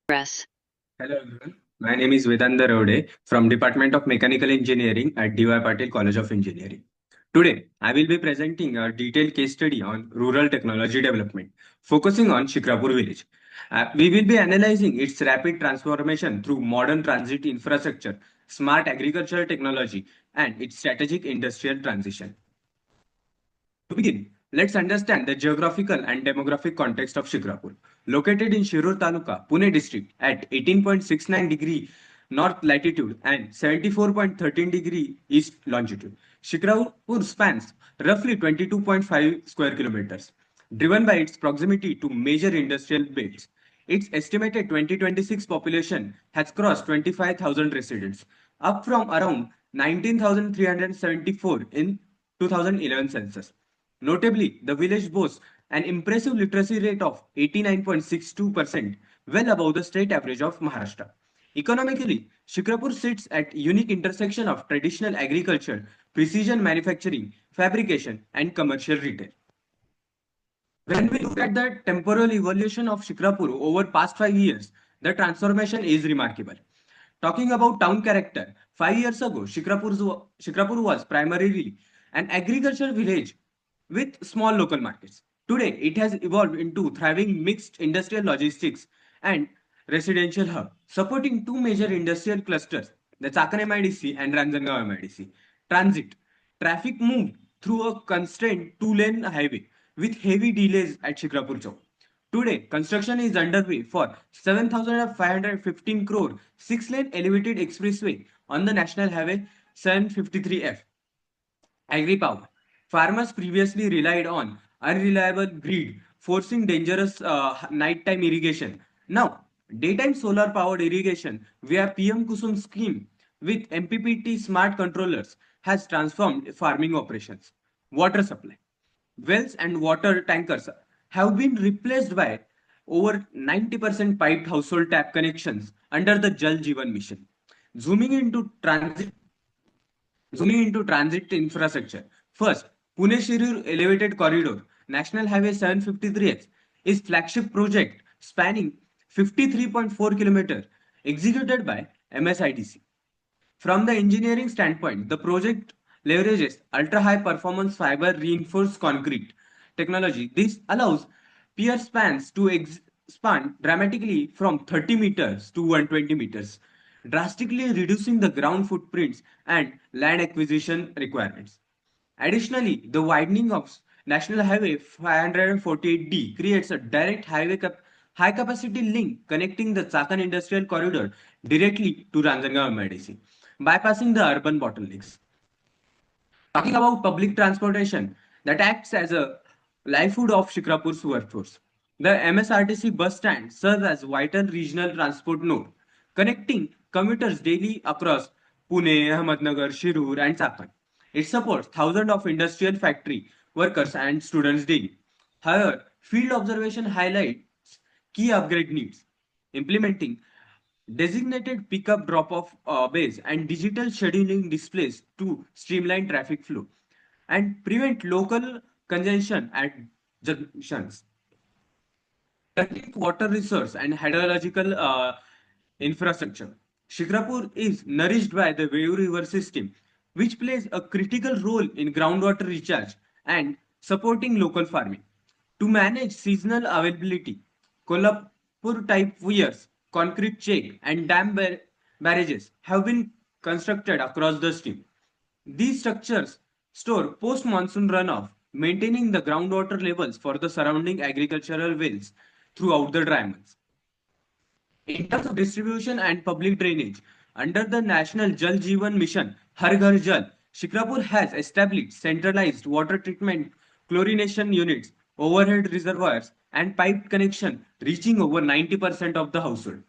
Press. Hello everyone. My name is Vedant Darawade from Department of Mechanical Engineering at DY Patil College of Engineering. Today, I will be presenting a detailed case study on rural technology development, focusing on Shikrapur Village. We will be analyzing its rapid transformation through modern transit infrastructure, smart agricultural technology, and its strategic industrial transition. To begin, let's understand the geographical and demographic context of Shikrapur. Located in Shirur Taluka, Pune district at 18.69 degree north latitude and 74.13 degree east longitude, Shikrapur spans roughly 22.5 square kilometers. Driven by its proximity to major industrial belts, its estimated 2026 population has crossed 25,000 residents, up from around 19,374 in 2011 census. Notably, the village boasts an impressive literacy rate of 89.62%, well above the state average of Maharashtra. Economically, Shikrapur sits at unique intersection of traditional agriculture, precision manufacturing, fabrication, and commercial retail. When we look at the temporal evolution of Shikrapur over past 5 years, the transformation is remarkable. Talking about town character, 5 years ago, Shikrapur was primarily an agricultural village with small local markets. Today, it has evolved into thriving mixed industrial logistics and residential hub, supporting two major industrial clusters, the Chakan MIDC and Ranjangaon MIDC. Transit. Traffic moved through a constrained two-lane highway with heavy delays at Shikrapur Chowk. Today, construction is underway for 7,515 crore 6-lane elevated expressway on the National Highway 753F. Agri-power. Farmers previously relied on unreliable grid, forcing dangerous nighttime irrigation. Now, daytime solar-powered irrigation via PM-KUSUM scheme with MPPT smart controllers has transformed farming operations. Water supply. Wells and water tankers have been replaced by over 90% piped household tap connections under the Jal Jeevan mission. Zooming into transit Zooming into transit infrastructure. First, Pune-Shirur Elevated Corridor, National Highway 753X, is flagship project spanning 53.4 km, executed by MSIDC. From the engineering standpoint, the project leverages ultra-high performance fiber reinforced concrete technology. This allows pier spans to expand dramatically from 30 meters to 120 meters, drastically reducing the ground footprints and land acquisition requirements. Additionally, the widening of National Highway 548D creates a direct high capacity link connecting the Chakan Industrial Corridor directly to Ranjangaon MIDC, bypassing the urban bottlenecks. Talking about public transportation that acts as a livelihood of Shikrapur's workforce. The MSRTC bus stand serves as vital regional transport node, connecting commuters daily across Pune, Ahmednagar, Shirur, and Chakan. It supports thousands of industrial factory workers and students daily. However, field observation highlights key upgrade needs. Implementing designated pickup drop-off bays and digital scheduling displays to streamline traffic flow and prevent local congestion at junctions. Turning to water resource and hydrological infrastructure. Shikrapur is nourished by the Veyu River system, which plays a critical role in groundwater recharge and supporting local farming. To manage seasonal availability, Kolhapur type weirs, concrete check, and barrages have been constructed across the stream. These structures store post-monsoon runoff, maintaining the groundwater levels for the surrounding agricultural wells throughout the dry months. In terms of distribution and public drainage, under the National Jal Jeevan Mission, Har Ghar Jal, Shikrapur has established centralized water treatment chlorination units, overhead reservoirs, and piped connection reaching over 90% of the household.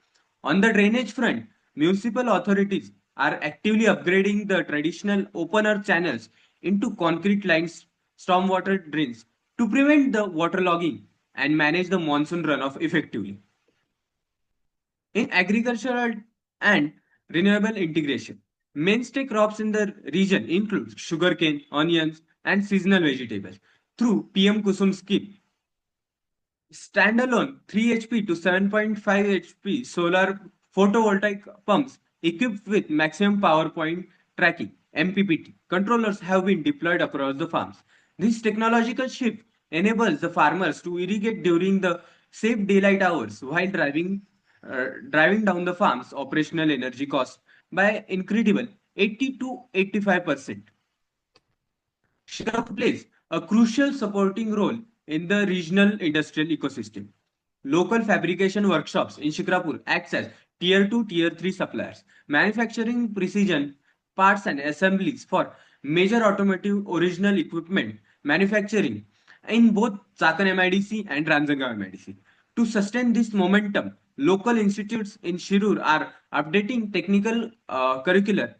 On the drainage front, municipal authorities are actively upgrading the traditional open earth channels into concrete lined stormwater drains to prevent the waterlogging and manage the monsoon runoff effectively. In agricultural and renewable integration, mainstay crops in the region include sugarcane, onions, and seasonal vegetables through PM-KUSUM scheme. Standalone 3 HP to 7.5 HP solar photovoltaic pumps equipped with maximum power point tracking MPPT controllers have been deployed across the farms. This technological shift enables the farmers to irrigate during the safe daylight hours while driving down the farm's operational energy cost by incredible 80 to 85%. Shikrapur plays a crucial supporting role in the regional industrial ecosystem. Local fabrication workshops in Shikrapur acts as tier 2, tier 3 suppliers, manufacturing precision parts and assemblies for major automotive original equipment manufacturing in both Chakan MIDC and Ranjangaon MIDC. To sustain this momentum, local institutes in Shirur are updating technical curricula,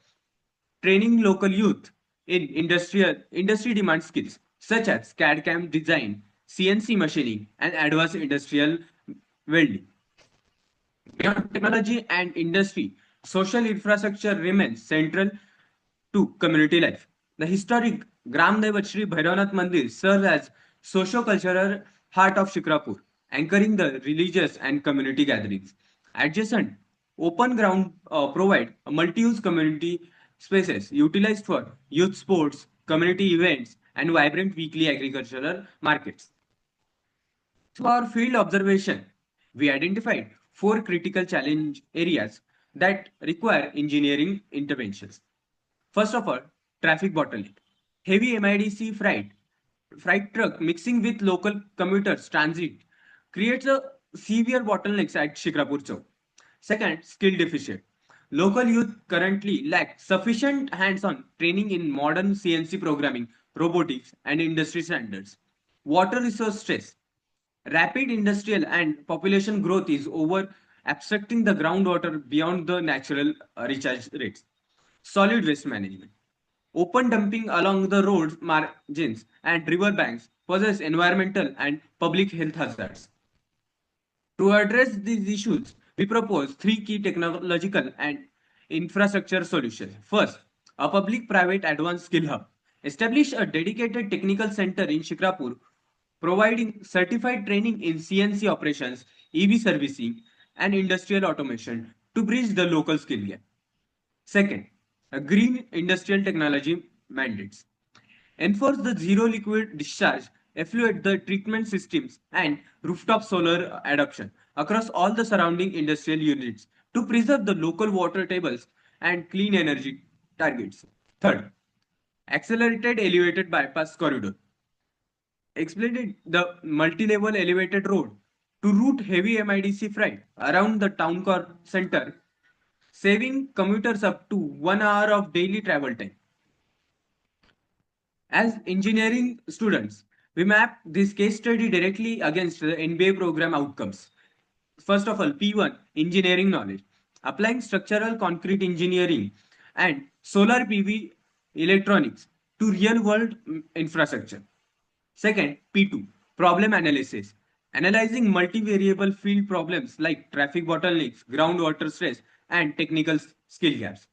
training local youth in industry demand skills such as CAD/CAM design, CNC machining, and advanced industrial welding. Beyond technology and industry, social infrastructure remains central to community life. The historic Gram Devat Shri Bhairanath Mandir serves as socio-cultural heart of Shikrapur, anchoring the religious and community gatherings. Adjacent open ground provide a multi-use community spaces utilized for youth sports, community events, and vibrant weekly agricultural markets. Through our field observation, we identified four critical challenge areas that require engineering interventions. First of all, traffic bottleneck. Heavy MIDC freight truck mixing with local commuters transit creates a severe bottlenecks at Shikrapur Chowk. Second, skill deficit. Local youth currently lack sufficient hands-on training in modern CNC programming, robotics, and industry standards. Water resource stress. Rapid industrial and population growth is over abstracting the groundwater beyond the natural recharge rates. Solid waste management. Open dumping along the road margins and river banks poses environmental and public health hazards. To address these issues, we propose three key technological and infrastructure solutions. First, a public-private advanced skill hub. Establish a dedicated technical center in Shikrapur, providing certified training in CNC operations, EV servicing, and industrial automation to bridge the local skill gap. Second, a green industrial technology mandates. Enforce the zero liquid discharge, effluent the treatment systems, and rooftop solar adoption across all the surrounding industrial units to preserve the local water tables and clean energy targets. Third, accelerated elevated bypass corridor. Explained the multi-level elevated road to route heavy MIDC freight around the town core center, saving commuters up to 1 hour of daily travel time. As engineering students, we map this case study directly against the NBA program outcomes. First of all, P1 engineering knowledge, applying structural concrete engineering and solar PV electronics to real world infrastructure. Second, P2 problem analysis, analyzing multivariable field problems like traffic bottlenecks, groundwater stress, and technical skill gaps.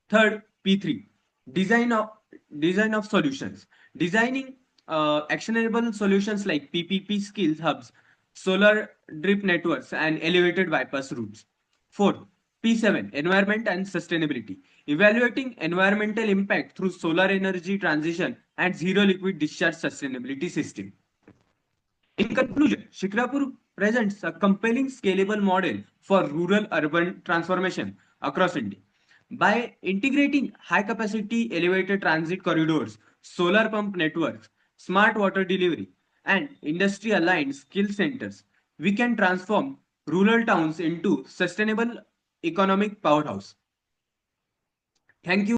Third, P3 design of design of solutions, designing actionable solutions like PPP skills hubs, solar drip networks, and elevated bypass routes. Fourth, P7 environment and sustainability, evaluating environmental impact through solar energy transition and zero liquid discharge sustainability system. In conclusion, Shikrapur presents a compelling scalable model for rural urban transformation across India. By integrating high capacity elevated transit corridors, solar pump networks, smart water delivery, and industry aligned skill centers, we can transform rural towns into sustainable economic powerhouse. Thank you.